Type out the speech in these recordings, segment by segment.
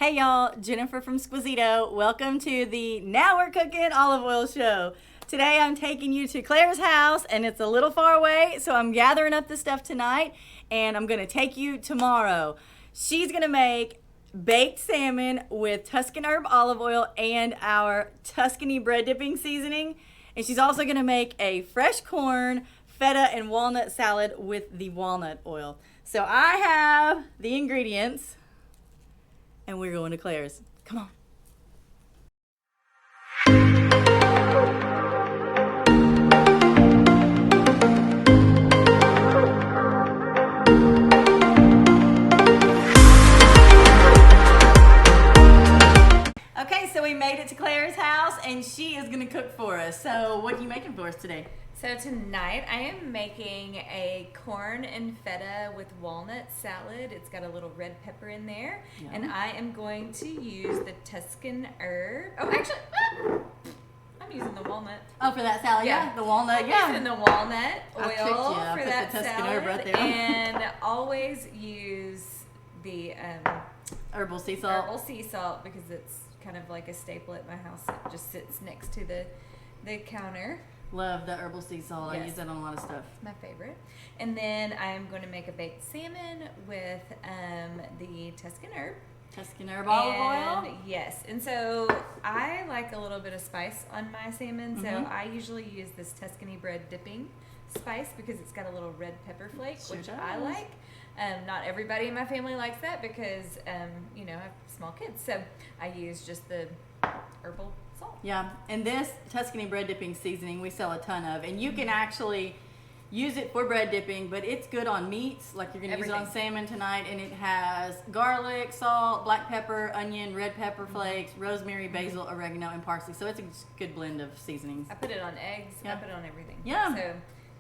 Hey y'all, Jennifer from Squizito. Welcome to the Now We're Cooking Olive Oil Show. Today I'm taking you to Claire's house and it's a little far away, so I'm gathering up the stuff tonight and I'm gonna take you tomorrow. She's gonna make baked salmon with Tuscan herb olive oil and our Tuscany bread dipping seasoning. And she's also gonna make a fresh corn, feta, and walnut salad with the walnut oil. So I have the ingredients. And we're going to Claire's. Come on. Okay, so we made it to Claire's house and she is going to cook for us. So what are you making for us today? So tonight I am making a corn and feta with walnut salad. It's got a little red pepper in there. Yum. And I am going to use the Tuscan herb. Oh, actually, I'm using the walnut. Oh, for that salad, yeah. The walnut, yeah. I'm using the walnut oil for that the Tuscan salad. herb right there. And always use the herbal sea salt. Herbal sea salt because it's kind of like a staple at my house. It just sits next to the counter. Love the herbal sea salt. Yes. I use that on a lot of stuff. My favorite. And then I'm going to make a baked salmon with the Tuscan herb. Tuscan herb olive oil? Yes. And so I like a little bit of spice on my salmon. So I usually use this Tuscany bread dipping spice because it's got a little red pepper flake, which I like. Not everybody in my family likes that because, you know, I have small kids. So I use just the herbal salt. Yeah, and this Tuscany bread dipping seasoning we sell a ton of, and you can actually use it for bread dipping, but it's good on meats, like you're going to use it on salmon tonight, and it has garlic, salt, black pepper, onion, red pepper flakes, rosemary, basil, oregano, and parsley. So it's a good blend of seasonings. I put it on eggs. I put it on everything. Yeah. So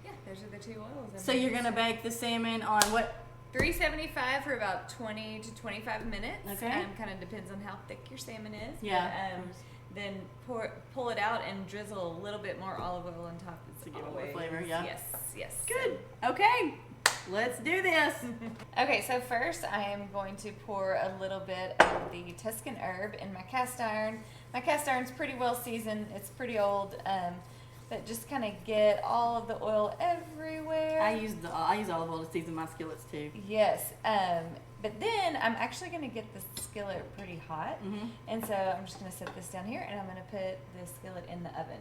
yeah, those are the two oils. So you're going to bake the salmon on what? 375 for about 20 to 25 minutes. Okay. Kind of depends on how thick your salmon is. Yeah. Then pull it out and drizzle a little bit more olive oil on top. To give it more flavor, yeah. Yes. Good. Okay, let's do this. Okay, so first I am going to pour a little bit of the Tuscan herb in my cast iron. My cast iron's pretty well seasoned. It's pretty old, but just kind of get all of the oil everywhere. I use olive oil to season my skillets too. Yes. But then I'm actually going to get the skillet pretty hot. And so I'm just going to set this down here and I'm going to put the skillet in the oven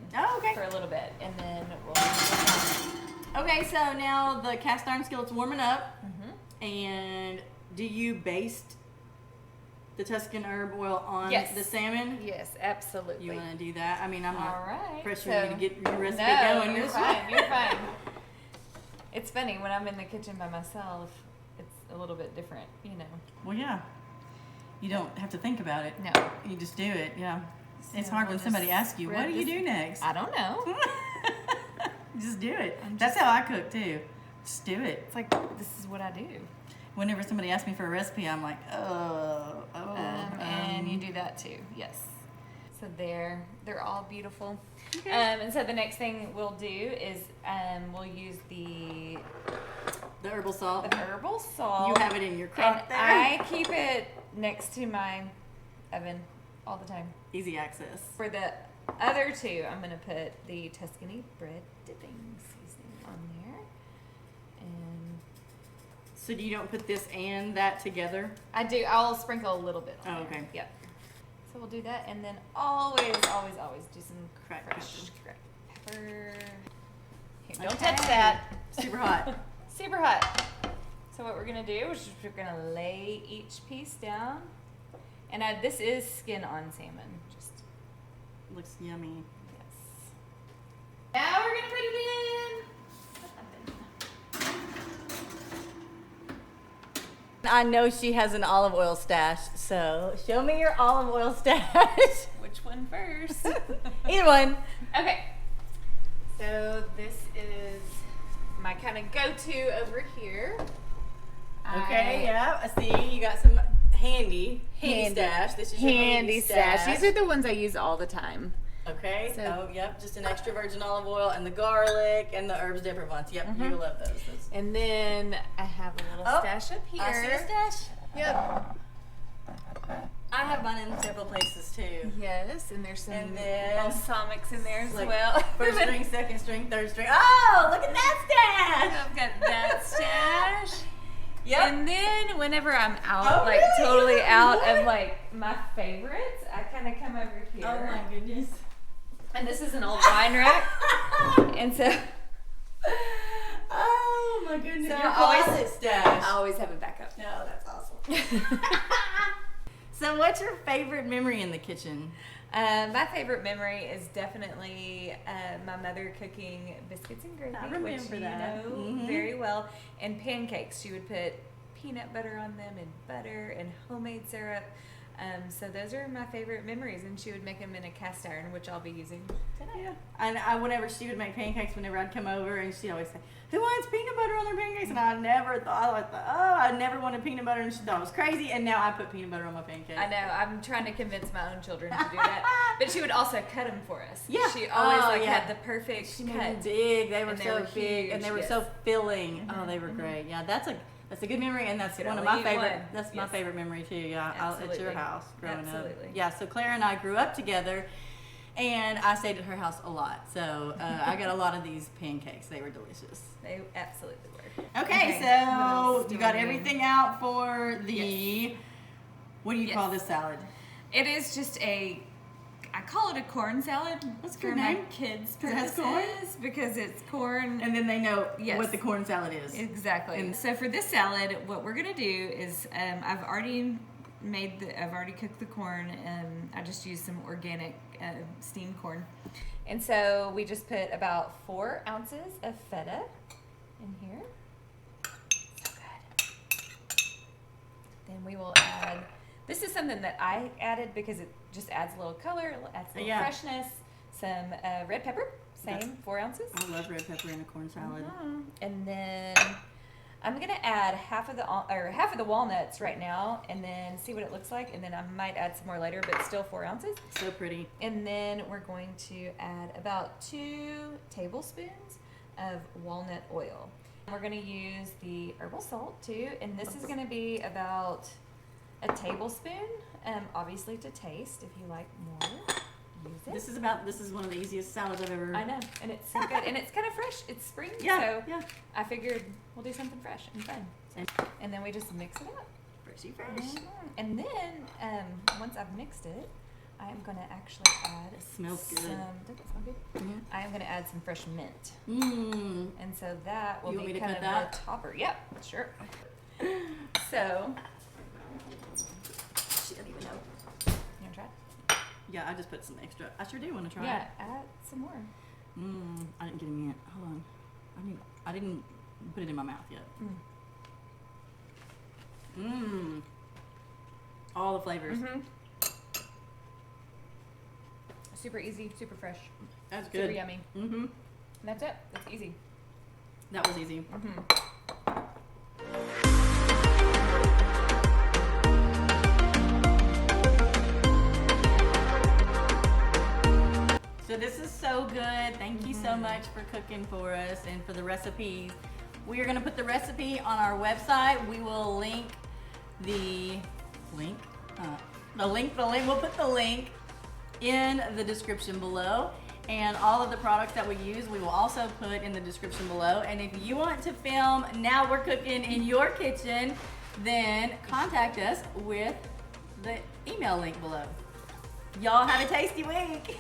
for a little bit. And then we'll Okay, so now the cast iron skillet's warming up. And do you baste the Tuscan herb oil on the salmon? Yes, absolutely. You want to do that? I mean, I'm not pressuring you to get your recipe going. You're fine. You're fine. It's funny, when I'm in the kitchen by myself, a little bit different, you know. Well, yeah. You don't have to think about it. No. You just do it, yeah. So it's hard when somebody asks you, what do you do next? I don't know. Just do it. That's how I cook, too. Just do it. It's like, this is what I do. Whenever somebody asks me for a recipe, I'm like, and you do that, too. Yes. So they're all beautiful. Okay. And so the next thing we'll do is we'll use the herbal salt. The herbal salt. You have it in your crock there. I keep it next to my oven all the time. Easy access. For the other two, I'm going to put the Tuscany bread dipping seasoning on there. And so you don't put this and that together? I do. I'll sprinkle a little bit on there. Okay. Yep. So we'll do that, and then always do some fresh cracked pepper. Here, don't touch that. Super hot. Super hot. So what we're gonna do is we're gonna lay each piece down, and this is skin on salmon. Just looks yummy. Yes. Now we're gonna put it in. I know she has an olive oil stash, so show me your olive oil stash. Which one first? Either one. Okay. So this is my kind of go-to over here. Okay, yeah, I see you got some handy stash. This is your handy stash. These are the ones I use all the time. Okay. So, yep, just an extra virgin olive oil and the garlic and the herbs, different ones. Yep, you love those. And then I have a little stash up here. I see a stash. Yep. I have mine in several places too. Yes, and there's some And then- balsamics in there as Like well. first string, second string, third string. Oh, look at that stash! I've got that stash. Yep. And then whenever I'm out, Oh, like really? totally out What? of like my favorites, I kind of come over here. Oh my goodness. And this is an old wine rack. And so Oh my goodness. So Your I always- closet stash. I always have a backup. No, that's awesome. So what's your favorite memory in the kitchen? My favorite memory is definitely my mother cooking biscuits and gravy, I remember which you that. know Mhm. very well, and pancakes. She would put peanut butter on them and butter and homemade syrup. So those are my favorite memories, and she would make them in a cast iron, which I'll be using today. Yeah. And whenever she would make pancakes, whenever I'd come over, and she'd always say, "Who wants peanut butter on their pancakes?" And I never thought, I never wanted peanut butter, and she thought it was crazy. And now I put peanut butter on my pancakes. I know. I'm trying to convince my own children to do that, but she would also cut them for us. Yeah. She always Oh, yeah. had the perfect She made cut. them big. They were And they so were big, huge, and they were yes. so filling. Mhm, Oh, they were mhm. great. Yeah, that's a good memory, and that's Could one of only my eat favorite. one. That's my Yes. favorite memory too. Yeah, at your Absolutely. house growing Absolutely. up. Yeah, so Claire and I grew up together, and I stayed at her house a lot. So I got a lot of these pancakes. They were delicious. They absolutely were. Okay, what so else do you got we do? everything out for the. What do you Yes. call this salad? It is just I call it a corn salad. That's a for good my name. kids' 'Cause it has corn? purposes, because it's corn. And then they know Yes. what the corn salad is. Exactly. And- So for this salad, what we're gonna do is I've already cooked the corn, and I just used some organic steamed corn. And so we just put about 4 ounces of feta in here. So good. Then we will add. This is something that I added because it just adds a little color, it adds a little Yeah. freshness. Some red pepper, same, 4 ounces. I love red pepper in a corn salad. Mhm. And then I'm gonna add half of the walnuts right now, and then see what it looks like, and then I might add some more later, but still 4 ounces. So pretty. And then we're going to add about 2 tablespoons of walnut oil. We're gonna use the herbal salt too, and this is gonna be about a tablespoon, obviously to taste. If you like more, use it. This is one of the easiest salads I've ever. I know, and it's so good, and it's kind of fresh. It's spring, Yeah, so yeah. I figured we'll do something fresh and fun. And then we just mix it up. Freshy fresh. And then once I've mixed it, I am going to actually add It smells good. Does that smell good? Mhm. I am going to add some fresh mint. Mmm. And so that will You want be me to kind cut of that? the topper. Yep, sure. So, She doesn't even know. you want to try it? Yeah, I just put some extra. I sure do want to try Yeah, it. add some more. I didn't get them yet. Hold on. I didn't put it in my mouth yet. All the flavors. Mm-hmm. Super easy, super fresh, That's super good. yummy. Mm-hmm. And that's it. That's easy. That was easy. Mm-hmm. So this is so good. Thank you so much for cooking for us and for the recipes. We are going to put the recipe on our website. We will link the link. We'll put the link in the description below. And all of the products that we use, we will also put in the description below. And if you want to film Now We're Cooking in your kitchen, then contact us with the email link below. Y'all have a tasty week.